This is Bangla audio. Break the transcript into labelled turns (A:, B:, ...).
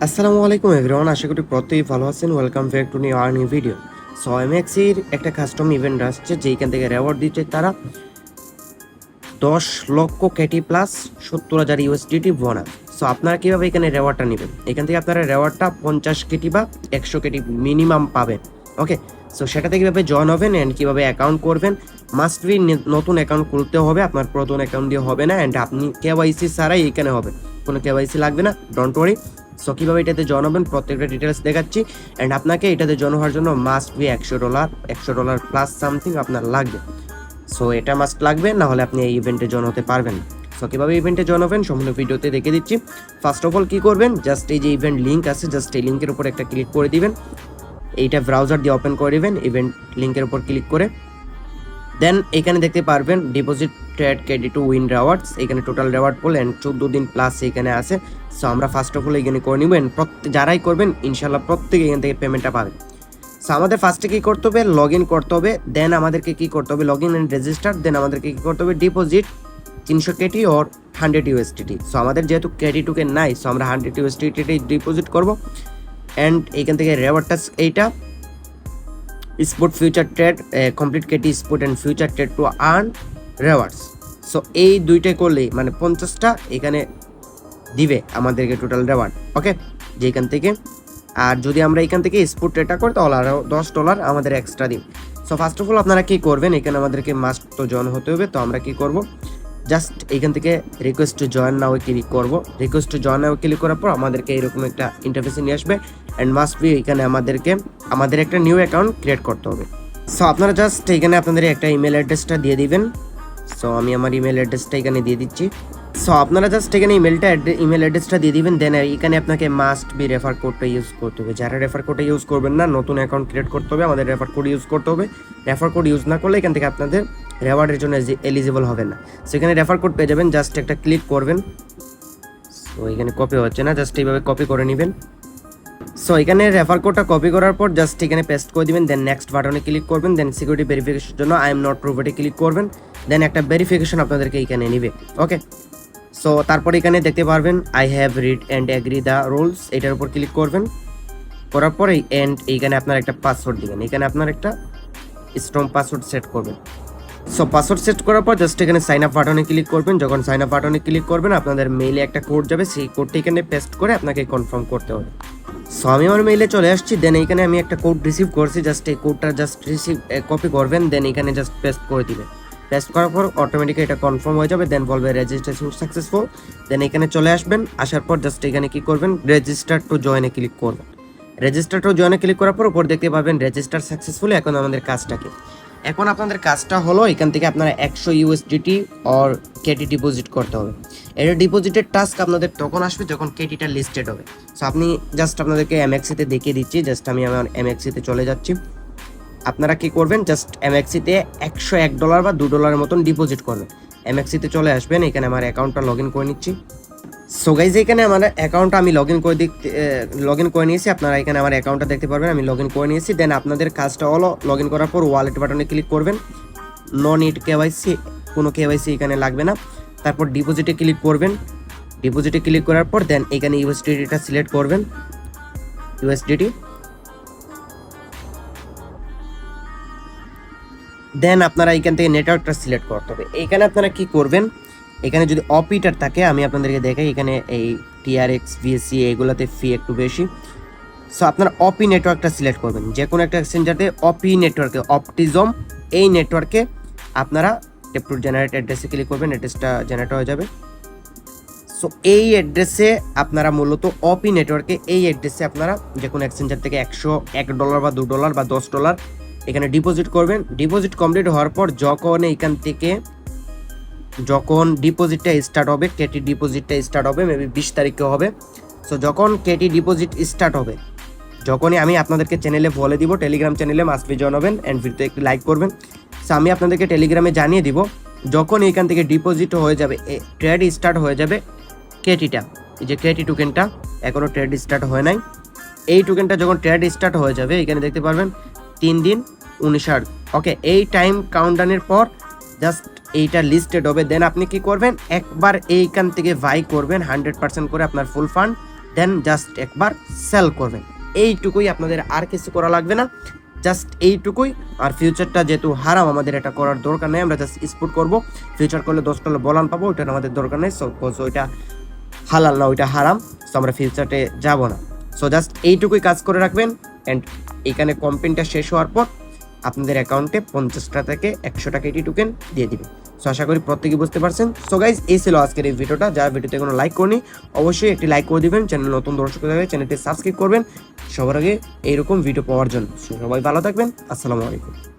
A: আসসালামু আলাইকুম এভরিওয়ান, আশা করি প্রত্যেকেই ভালো আছেন। Welcome back to new video. So এমএক্সির একটা কাস্টম ইভেন্ট আসছে যেখান থেকে রেওয়ার্ড দিচ্ছে তারা 10 lakh KT plus 70,000 USDT bonus. So আপনারা কীভাবে এখানে রেওয়ার্ডটা নেবেন? এখান থেকে আপনারা রেওয়ার্ডটা 50 কেটি বা 100 কেটি মিনিমাম পাবেন। ওকে, সো সেটাতে কীভাবে জয়েন হবেন অ্যান্ড কীভাবে অ্যাকাউন্ট করবেন, মাস্ট বি নতুন অ্যাকাউন্ট খুলতে হবে, আপনার পুরাতন অ্যাকাউন্ট দিয়ে হবে না। অ্যান্ড আপনি কেওয়াইসি ছাড়াই এখানে হবে, কোনো কেওয়াইসি লাগবে না, ডোন্ট ওয়ারি। সো কীভাবে এটাতে জয়েন হবেন প্রত্যেকটা ডিটেলস দেখাচ্ছি। অ্যান্ড আপনাকে এটাতে জয়েন হওয়ার জন্য মাস্ট বি $100 প্লাস সামথিং আপনার লাগবে। সো এটা মাস্ট লাগবে, না হলে আপনি এই ইভেন্টে জয়েন হতে পারবেন। সো কীভাবে ইভেন্টে জয়েন হবেন সম্পূর্ণ ভিডিওতে দেখে দিচ্ছি। ফার্স্ট অফ অল কী করবেন, জাস্ট এই যে ইভেন্ট লিঙ্ক আছে, জাস্ট এই লিঙ্কের উপর একটা ক্লিক করে দিবেন। এইটা ব্রাউজার দিয়ে ওপেন করে দিবেন, ইভেন্ট লিঙ্কের উপর ক্লিক করে। দেন এখানে দেখতে পারবেন deposit trade KD to win rewards, এখানে টোটাল রেওয়ার্ড পোল অ্যান্ড 14 দিন প্লাস এখানে আছে। সো আমরা ফার্স্ট অফ অল এখানে করে নেবেন, যারাই করবেন ইনশাল্লাহ প্রত্যেকে এখান থেকে পেমেন্টটা পাবেন। সো আমাদের ফার্স্টে কী করতে হবে, লগ ইন করতে হবে। দেন আমাদেরকে কী করতে হবে, লগ ইন অ্যান্ড রেজিস্টার। দেন আমাদেরকে কী করতে হবে, ডিপোজিট 300 কেটি ওর 100 ইউএসডিটি। সো আমাদের যেহেতু কেটি টোকেন নাই, সো আমরা 100 ইউএসডিটি ডিপোজিট করবো। অ্যান্ড এইখান থেকে রেওয়ার্ডটা এইটা spot future trade, complete KT spot and future trade to earn rewards. So এই দুইটাই করলেই মানে 50টা এখানে দিবে আমাদেরকে টোটাল রেওয়ার্ড। ওকে, যেখান থেকে আর যদি আমরা এখান থেকে স্পোর্ট ট্রেডটা করি তাহলে আরও $10 আমাদের এক্সট্রা দিন। সো ফার্স্ট অফ অল আপনারা কী করবেন, এখানে আমাদেরকে মাস্ট তো জয়েন হতে হবে। তো আমরা কী করব, জাস্ট এইখান থেকে request to join now click করব। Request to join now click করার পর আমাদেরকে এরকম একটা ইন্টারফেসে নিয়ে আসবে। অ্যান্ড মাস্ট বি এখানে আমাদের একটা নিউ অ্যাকাউন্ট ক্রিয়েট করতে হবে। সো আপনারা জাস্ট এখানে আপনাদের একটা ইমেল অ্যাড্রেসটা দিয়ে দিবেন। সো আমি আমার ইমেল অ্যাড্রেসটা এখানে দিয়ে দিচ্ছি। সো আপনারা জাস্ট এখানে ইমেল অ্যাড্রেসটা দিয়ে দিবেন। দেন এখানে আপনাকে মাস্ট বি রেফার কোডটা ইউজ করতে হবে। যারা রেফার কোডটা ইউজ করবেন না, নতুন অ্যাকাউন্ট ক্রিয়েট করতে হবে, আমাদের রেফার কোড ইউজ করতে হবে। রেফার কোড ইউজ না করলে এখান থেকে আপনাদের রেওয়ার্ডের জন্য এলিজিবল হবে না। সো এখানে রেফার কোড পেয়ে যাবেন, জাস্ট একটা ক্লিক করবেন। সো এখানে কপি হচ্ছে না, জাস্ট এইভাবে কপি করে নেবেন। সো এখানে রেফার কোডটা কপি করার পর জাস্ট এখানে পেস্ট করে দিবেন। দেন নেক্সট বাটনে ক্লিক করবেন। দেন সিকিউরিটি ভেরিফিকেশনের জন্য আই এম নট প্রুভেডে ক্লিক করবেন। দেন একটা ভেরিফিকেশন আপনাদেরকে এখানে নেবে। ওকে, সো তারপরে এখানে দেখতে পারবেন I have read and agree the rules, এটার উপর ক্লিক করবেন। করার পরে এইখানে আপনার একটা পাসওয়ার্ড দিবেন, এখানে আপনার একটা স্ট্রং পাসওয়ার্ড সেট করবেন। সো পাসওয়ার্ড সেট করার পর জাস্ট এখানে সাইন আপ বাটনে ক্লিক করবেন। যখন সাইন আপ বাটনে ক্লিক করবেন আপনাদের মেইলে একটা কোড যাবে, সেই কোডটি এখানে পেস্ট করে আপনাকে কনফার্ম করতে হবে। সো আমি আমার মেইলে চলে আসছি। দেন এইখানে আমি একটা কোড রিসিভ করছি, জাস্ট এই কোডটা জাস্ট কপি করবেন। দেন এখানে জাস্ট পেস্ট করে দিবেন। পেস্ট করার পর অটোমেটিক এটা কনফার্ম হয়ে যাবে। দেন বলবে রেজিস্ট্রেশন সাকসেসফুল। দেন এখানে চলে আসবেন, আসার পর জাস্ট এখানে কি করবেন, রেজিস্টার টু জয়েনে ক্লিক করবেন। রেজিস্টার টু জয়েনে ক্লিক করার পর উপর দেখতে পাবেন রেজিস্টার সাকসেসফুল। এখন আমাদের কাজটা কি, এখন আপনাদের কাজটা হলো এখান থেকে আপনারা 100 ইউএসডিটি অর কেটি ডিপোজিট করতে হবে। এটা ডিপোজিটের টাস্ক আপনাদের তখন আসবে যখন কেটিটা লিস্টেড হবে। সো আপনি জাস্ট আপনাদেরকে এমএক্সিতে দেখিয়ে দিচ্ছি। জাস্ট আমি আমার এমএক্সিতে চলে যাচ্ছি। আপনারা কি করবেন, জাস্ট এমএক্সিতে $101 বা $2 মতন ডিপোজিট করবেন। এমএক্সিতে চলে আসবেন, এখানে আমার অ্যাকাউন্টটা লগ ইন করে নিচ্ছি। সো গাইজ এখানে আমার অ্যাকাউন্টটা আমি লগ ইন করে নিয়েছি। আপনারা এখানে আমার অ্যাকাউন্টটা দেখতে পারবেন, আমি লগ ইন করে নিয়েছি। দেন আপনাদের কাজটা হলো লগ ইন করার পর ওয়ালেট বাটনে ক্লিক করবেন। নো নিড কেওয়াইসি, কোনো কেওয়াইসি এখানে লাগবে না। তারপর ডিপোজিটে ক্লিক করবেন। ডিপোজিটে ক্লিক করার পর দেন এখানে ইউএসডিটিটা সিলেক্ট করবেন, ইউএসডিটি। দেন আপনারা এখান থেকে নেটওয়ার্কটা সিলেক্ট করতে হবে। এইখানে আপনারা কি করবেন, এখানে যদি অপিটার থাকে আমি আপনাদেরকে দেখাই, এখানে এই টিআরএক্স ভিএসসি এগুলোতে ফি একটু বেশি। সো আপনারা অপি নেটওয়ার্কটা সিলেক্ট করবেন, যে কোনো একটা এক্সচেঞ্জারে অপি নেটওয়ার্কে, অপটিজম এই নেটওয়ার্কে আপনারা টেপ টু জেনারেট অ্যাড্রেসে ক্লিক করবেন, অ্যাড্রেসটা জেনারেট হয়ে যাবে। সো এই অ্যাড্রেসে আপনারা মূলত অপি নেটওয়ার্কে এই অ্যাড্রেসে আপনারা যে কোনো এক্সচেঞ্জার থেকে $100 বা $2 বা $10 এখানে ডিপোজিট করবেন। ডিপোজিট কমপ্লিট হওয়ার পর যখন ডিপোজিটটা স্টার্ট হবে, কেটি ডিপোজিটটা স্টার্ট হবে মেবি 20 তারিখে হবে। সো যখন কেটি ডিপোজিট স্টার্ট হবে, যখনই আমি আপনাদেরকে চ্যানেলে বলে দিব, টেলিগ্রাম চ্যানেলে মাস্ট বি জয়েন হবেন অ্যান্ড ভিডিওতে একটু লাইক করবেন। সো আমি আপনাদেরকে টেলিগ্রামে জানিয়ে দিব যখন এখান থেকে ডিপোজিট হয়ে যাবে, ট্রেড স্টার্ট হয়ে যাবে কেটিটা, এই যে কেটি টোকেনটা এখনও ট্রেড স্টার্ট হয় নাই। এই টোকেনটা যখন ট্রেড স্টার্ট হয়ে যাবে, এখানে দেখতে পারবেন 3 দিন 19 আওয়ার। ওকে, এই টাইম কাউন্টডাউনের পর জাস্ট এইটা লিস্টেড হবে। দেন আপনি কি করবেন, একবার এইখান থেকে বাই করবেন 100% করে আপনার ফুল ফান্ড। দেন জাস্ট একবার সেল করবেন। এইটুকুই, আপনাদের আর কিছু করা লাগবে না, জাস্ট এইটুকুই। আর ফিউচারটা যেহেতু হারাম, আমাদের এটা করার দরকার নেই, আমরা জাস্ট স্পোর্ট করবো। ফিউচার করলে $10 বলান পাবো, ওইটা আমাদের দরকার নেই। সো ওইটা হালাল না, ওইটা হারাম। সো আমরা ফিউচারে যাব না। সো জাস্ট এইটুকুই কাজ করে রাখবেন। অ্যান্ড এখানে কম্পেনটা শেষ হওয়ার পর আপনাদের অ্যাকাউন্টে 50 টাকা থেকে 100 টাকা এটি টোকেন দিয়ে দিবে। সো আশা করি প্রত্যেকেই বুঝতে পারছেন। সো গাইজ, এই ছিল আজকের এই ভিডিওটা। যারা ভিডিওতে কোনো লাইক করনি, অবশ্যই একটি লাইক করে দিবেন। চ্যানেল নতুন দর্শক থাকলে চ্যানেলটি সাবস্ক্রাইব করবেন সবার আগে এইরকম ভিডিও পাওয়ার জন্য। সবাই ভালো থাকবেন। আসসালামু আলাইকুম।